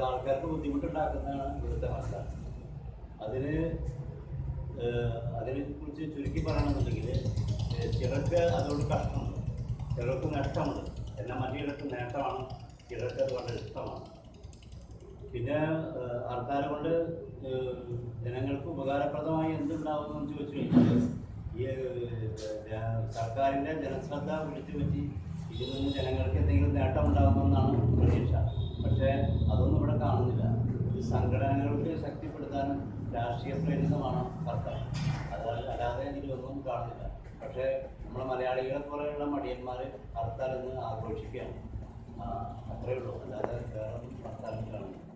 ആൾക്കാർക്ക് ബുദ്ധിമുട്ടുണ്ടാക്കുന്നതാണ് ഇവിടുത്തെ ഹർത്താൽ. അതിനെക്കുറിച്ച് ചുരുക്കി പറയണമെന്നുണ്ടെങ്കിൽ ചിലർക്ക് അതുകൊണ്ട് കഷ്ടമുണ്ട്, ചിലർക്ക് നഷ്ടമുണ്ട്. എന്നാൽ മറ്റു നേട്ടമാണ്, ചിലർക്ക് അത് വളരെ ഇഷ്ടമാണ്. പിന്നെ ഹർത്താൽ കൊണ്ട് ജനങ്ങൾക്ക് ഉപകാരപ്രദമായി എന്തുണ്ടാവുമെന്ന് ചോദിച്ചു കഴിഞ്ഞാൽ ഈ സർക്കാരിൻ്റെ ജനശ്രദ്ധ വിളിച്ചു പറ്റി ഇതിൽ നിന്ന് ജനങ്ങൾക്ക് എന്തെങ്കിലും നേട്ടം ഉണ്ടാകുമെന്നാണ് പ്രതീക്ഷ. പക്ഷേ അതൊന്നും ഇവിടെ കാണുന്നില്ല. ഈ സംഘടനകൾക്ക് ശക്തിപ്പെടുത്താനും രാഷ്ട്രീയ പ്രേരിതമാണ് സർക്കാർ, അല്ലാതെ ഇതിലൊന്നും കാണുന്നില്ല. പക്ഷേ നമ്മളെ മലയാളികളെ പോലെയുള്ള മടിയന്മാർ ഹർത്താൽ ഇന്ന് ആഘോഷിക്കുകയാണ്. അത്രയേ ഉള്ളൂ, അല്ലാതെ വേറെ ഹർത്താലും കാണുന്നില്ല.